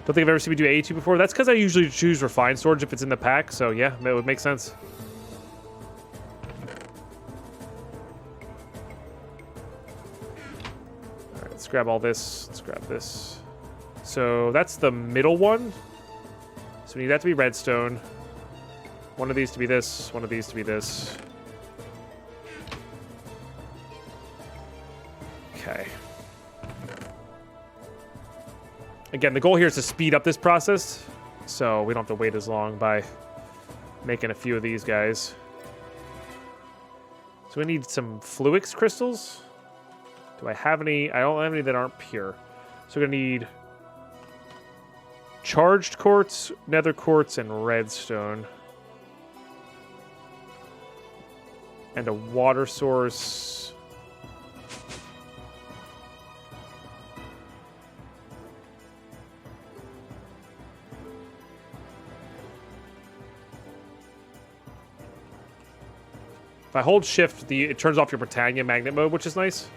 Don't think I've ever seen me do A2 before. That's because I usually choose refined storage if it's in the pack. So yeah, that would make sense. All right, let's grab all this. Let's grab this. So that's the middle one. So we need that to be redstone. One of these to be this. One of these to be this. Okay. Again, the goal here is to speed up this process, so we don't have to wait as long by making a few of these guys. So we need some Fluix crystals. Do I have any? I don't have any that aren't pure. So we're going to need charged quartz, nether quartz, and redstone. And a water source. If I hold shift, it turns off your Botania magnet mode, which is nice.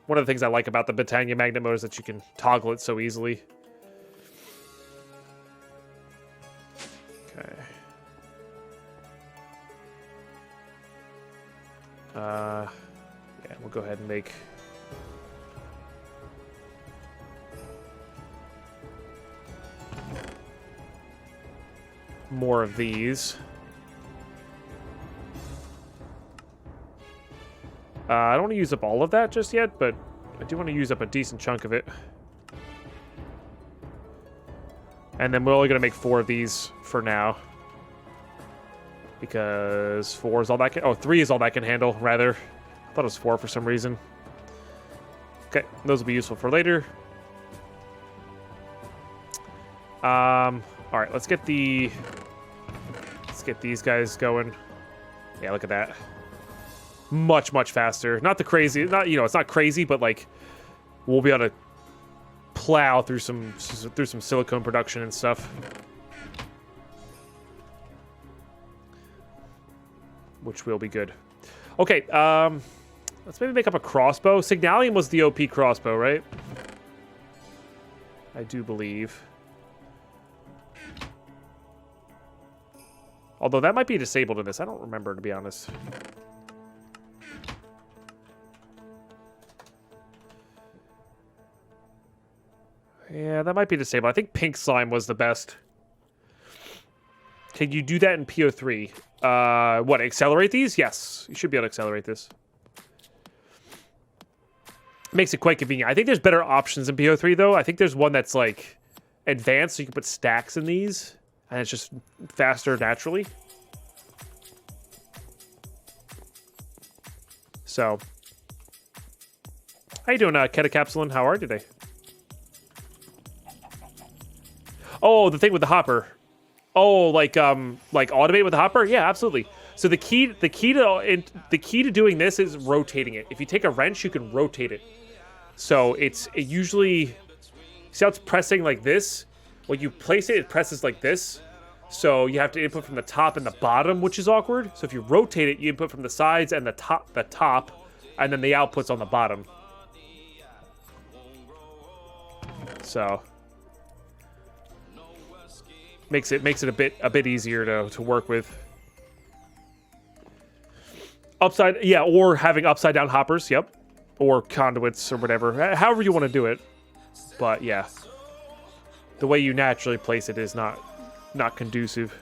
One of the things I like about the Botania magnet mode is that you can toggle it so easily. Okay. Yeah, we'll go ahead and make... more of these. I don't want to use up all of that just yet, but I do want to use up a decent chunk of it. And then we're only going to make 4 of these for now. Because 4 is all that can... Oh, 3 is all that can handle, rather. I thought it was 4 for some reason. Okay, those will be useful for later. Alright, let's get these guys going. Yeah, look at that. Much, much faster. Not the crazy, not, you know, it's not crazy, but like we'll be able to plow through some silicone production and stuff. Which will be good. Okay, let's maybe make up a crossbow. Signalium was the OP crossbow, right? I do believe. Although that might be disabled in this. I don't remember, to be honest. Yeah, that might be disabled. I think pink slime was the best. Can you do that in PO3? What, accelerate these? Yes, you should be able to accelerate this. Makes it quite convenient. I think there's better options in PO3, though. I think there's one that's, like, advanced, so you can put stacks in these, and it's just faster naturally. So, how you doing, Ketacapsulin? How are you today? Oh, the thing with the hopper. Oh, like automate with the hopper? Yeah, absolutely. So the key to doing this is rotating it. If you take a wrench, you can rotate it. So it usually, see how it's pressing like this? When you place it, it presses like this. So you have to input from the top and the bottom, which is awkward. So if you rotate it, you input from the sides and the top, and then the output's on the bottom. So makes it a bit easier to work with. Upside, yeah, or having upside down hoppers, yep, or conduits or whatever, however you want to do it. But yeah, the way you naturally place it is not conducive.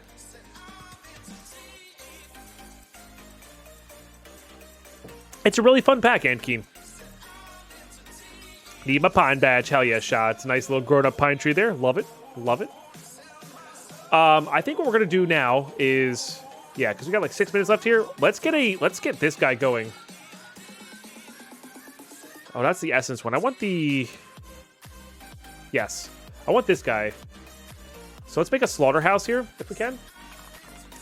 It's a really fun pack, Ankeen. Need my pine badge. Hell yeah, shot. It's a nice little grown-up pine tree there. Love it. Love it. I think what we're going to do now is... Yeah, because we got like 6 minutes left here. Let's get this guy going. Oh, that's the essence one. I want the... Yes. I want this guy. So let's make a slaughterhouse here, if we can.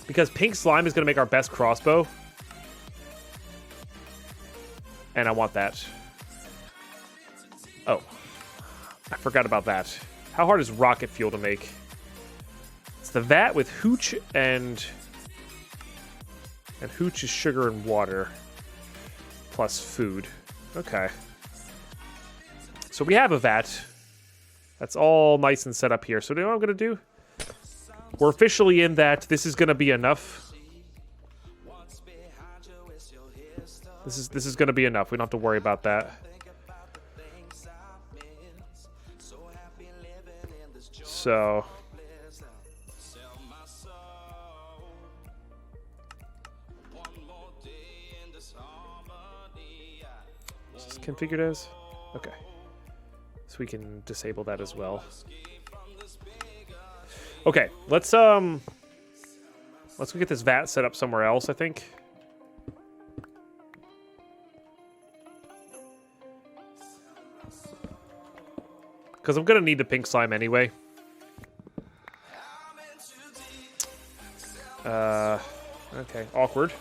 Because pink slime is going to make our best crossbow. And I want that. Oh. I forgot about that. How hard is rocket fuel to make? It's the vat with hooch and... And hooch is sugar and water. Plus food. Okay. So we have a vat. That's all nice and set up here. So you know what I'm going to do? We're officially in that this is going to be enough. This is going to be enough. We don't have to worry about that. So... Is this configured as? Okay. So we can disable that as well. Okay, let's go get this vat set up somewhere else, I think. Because I'm gonna need the pink slime anyway. Okay, awkward.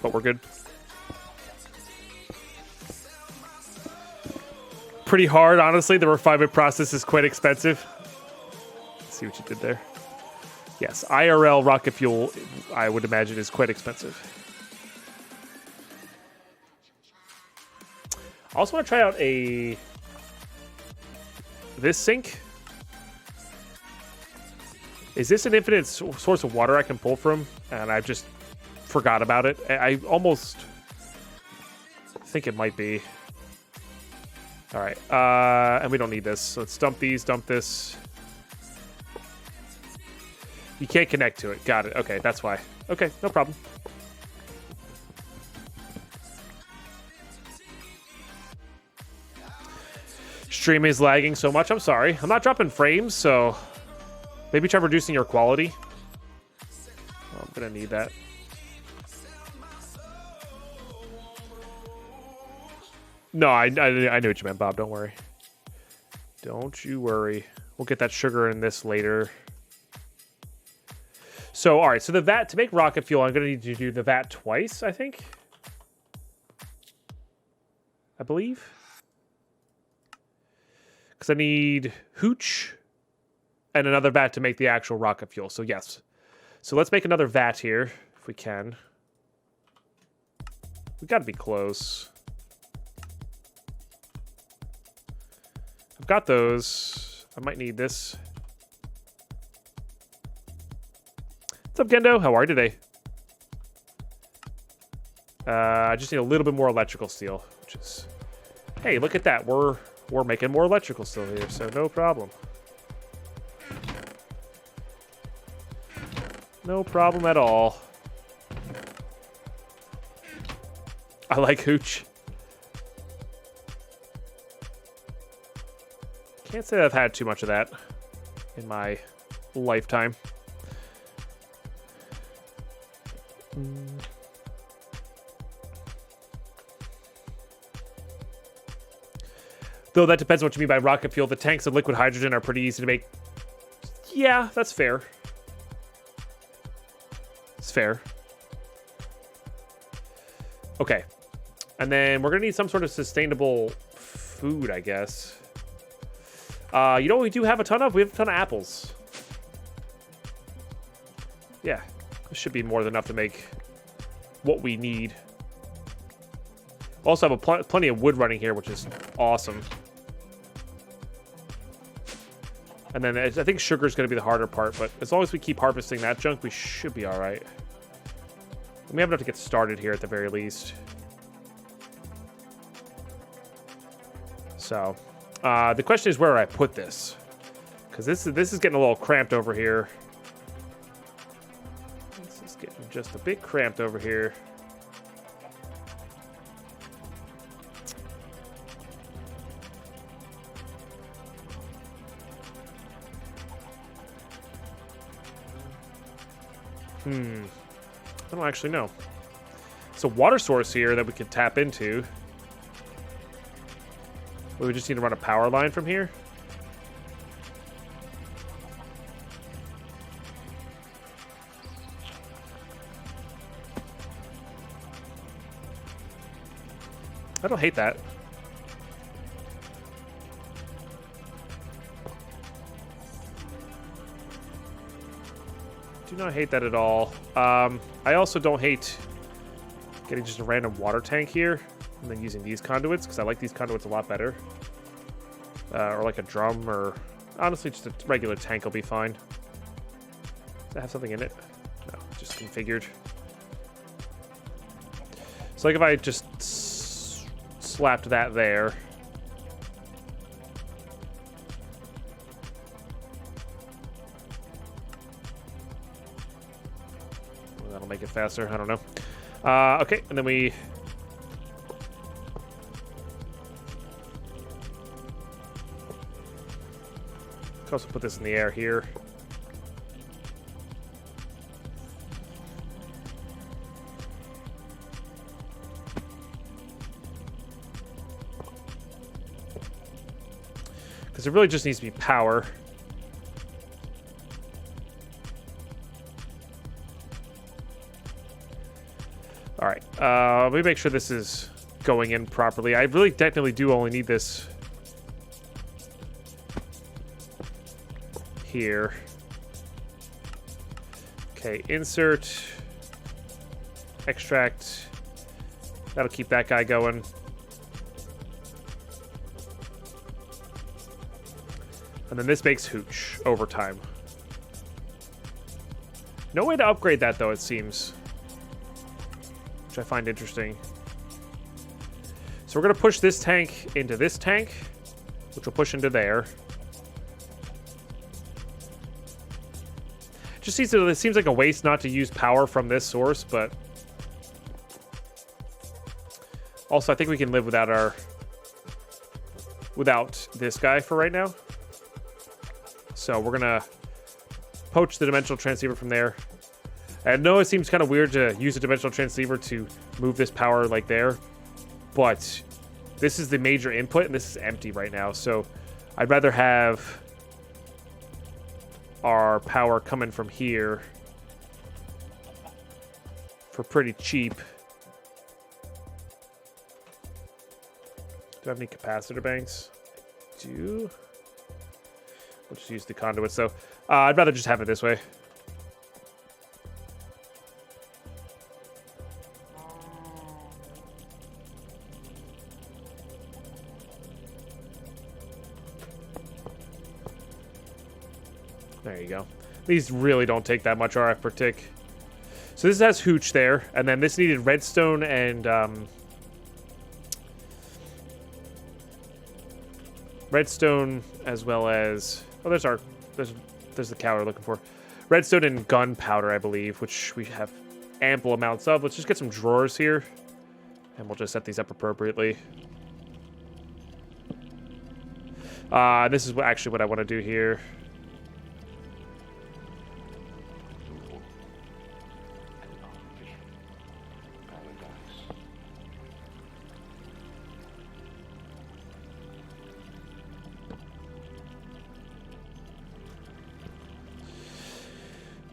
But we're good. Pretty hard, honestly. The refinement process is quite expensive. Let's see what you did there. Yes, IRL rocket fuel, I would imagine, is quite expensive. I also want to try out this sink. Is this an infinite source of water I can pull from? And I just forgot about it. I almost think it might be. All right, and we don't need this. So let's dump these, dump this. You can't connect to it. Got it. Okay, that's why. Okay, no problem. Stream is lagging so much. I'm sorry. I'm not dropping frames, so maybe try reducing your quality. Oh, I'm gonna need that. No, I knew what you meant, Bob. Don't worry. Don't you worry. We'll get that sugar in this later. So, all right. So the vat, to make rocket fuel, I'm going to need to do the vat twice, I think. I believe. Because I need hooch and another vat to make the actual rocket fuel. So, yes. So let's make another vat here, if we can. We've got to be close. I've got those. I might need this. What's up, Gendo? How are you today? I just need a little bit more electrical steel, which is... Hey, look at that. We're making more electrical steel here, so no problem. No problem at all. I like hooch. Can't say I've had too much of that in my lifetime. Though that depends on what you mean by rocket fuel. The tanks of liquid hydrogen are pretty easy to make. Yeah, that's fair. It's fair. Okay. And then we're going to need some sort of sustainable food, I guess. You know what we do have a ton of? We have a ton of apples. Yeah. This should be more than enough to make what we need. Also have plenty of wood running here, which is awesome. And then I think sugar is going to be the harder part, but as long as we keep harvesting that junk, we should be all right. And we have enough to get started here at the very least. So, the question is where I put this, because this is getting a little cramped over here. just a bit cramped over here. I don't actually know. It's a water source here that we could tap into. We just need to run a power line from here. I don't hate that. Do not hate that at all. I also don't hate getting just a random water tank here and then using these conduits, because I like these conduits a lot better. Or like a drum, or honestly just a regular tank will be fine. Does that have something in it? No, just configured. So like if I just slapped that there. Well, that'll make it faster, I don't know. Okay, and then we... Could also put this in the air here. Because it really just needs to be power. All right, let me make sure this is going in properly. I really technically do only need this here. Okay, insert, extract. That'll keep that guy going. And then this makes hooch over time. No way to upgrade that, though, it seems. Which I find interesting. So we're going to push this tank into this tank, which will push into there. It seems like a waste not to use power from this source, but... Also, I think we can live without this guy for right now. So we're gonna poach the dimensional transceiver from there. I know it seems kind of weird to use a dimensional transceiver to move this power like there, but this is the major input and this is empty right now. So I'd rather have our power coming from here for pretty cheap. Do I have any capacitor banks? We'll just use the conduit. So I'd rather just have it this way. There you go. These really don't take that much RF per tick. So this has hooch there, and then this needed redstone and redstone as well as there's the cow we're looking for. Redstone and gunpowder, I believe, which we have ample amounts of. Let's just get some drawers here, and we'll just set these up appropriately. This is actually what I want to do here.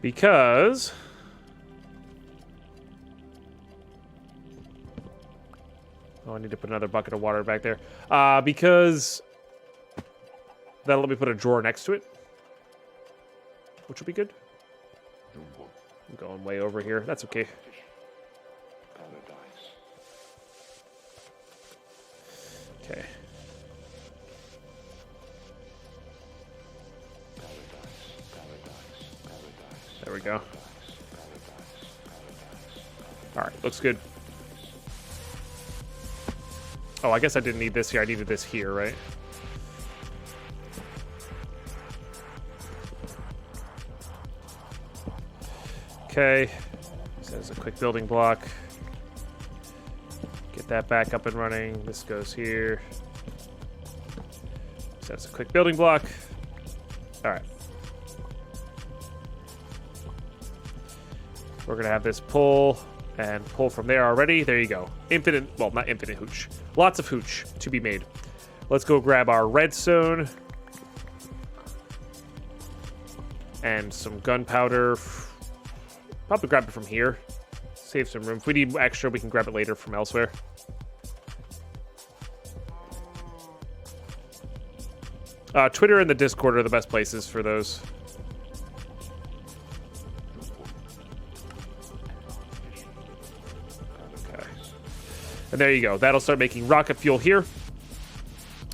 Because I need to put another bucket of water back there. Because that'll let me put a drawer next to it, which will be good. I'm going way over here. That's okay. Okay. There we go. All right, looks good. Oh, I guess I didn't need this here. I needed this here, right? Okay. as a quick building block. Get that back up and running. This goes here. So that's a quick building block. All right. We're going to have this pull and pull from there already. There you go. Infinite, well, not infinite hooch. Lots of hooch to be made. Let's go grab our redstone. And some gunpowder. Probably grab it from here. Save some room. If we need extra, we can grab it later from elsewhere. Twitter and the Discord are the best places for those. Okay. And there you go. That'll start making rocket fuel here.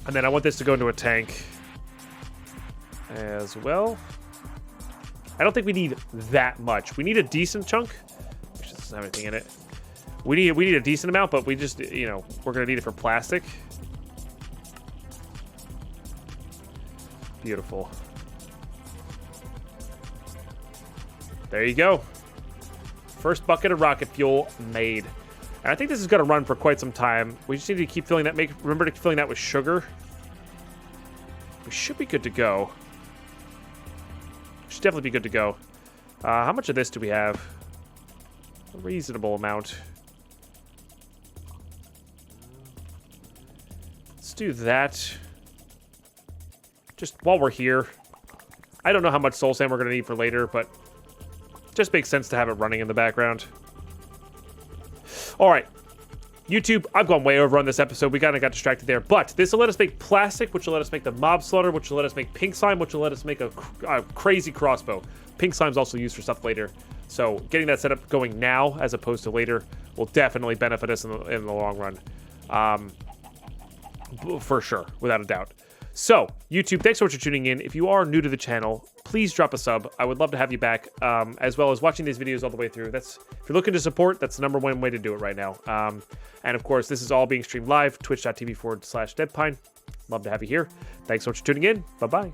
And then I want this to go into a tank as well. I don't think we need that much. We need a decent chunk. Which doesn't have anything in it. We need a decent amount, but we just, you know, we're going to need it for plastic. Beautiful. There you go. First bucket of rocket fuel made. And I think this is going to run for quite some time. We just need to keep filling that. Remember to filling that with sugar. We should be good to go. Should definitely be good to go. How much of this do we have? A reasonable amount. Let's do that. Just while we're here. I don't know how much soul sand we're going to need for later, but it just makes sense to have it running in the background. All right. YouTube, I've gone way over on this episode. We kind of got distracted there. But this will let us make plastic, which will let us make the mob slaughter, which will let us make pink slime, which will let us make a crazy crossbow. Pink slime's also used for stuff later. So getting that setup going now as opposed to later will definitely benefit us in the long run. For sure, without a doubt. So, YouTube, thanks so much for tuning in. If you are new to the channel, please drop a sub. I would love to have you back, as well as watching these videos all the way through. If you're looking to support, that's the #1 way to do it right now. And of course, this is all being streamed live, twitch.tv/Deadpine. Love to have you here. Thanks so much for tuning in. Bye-bye.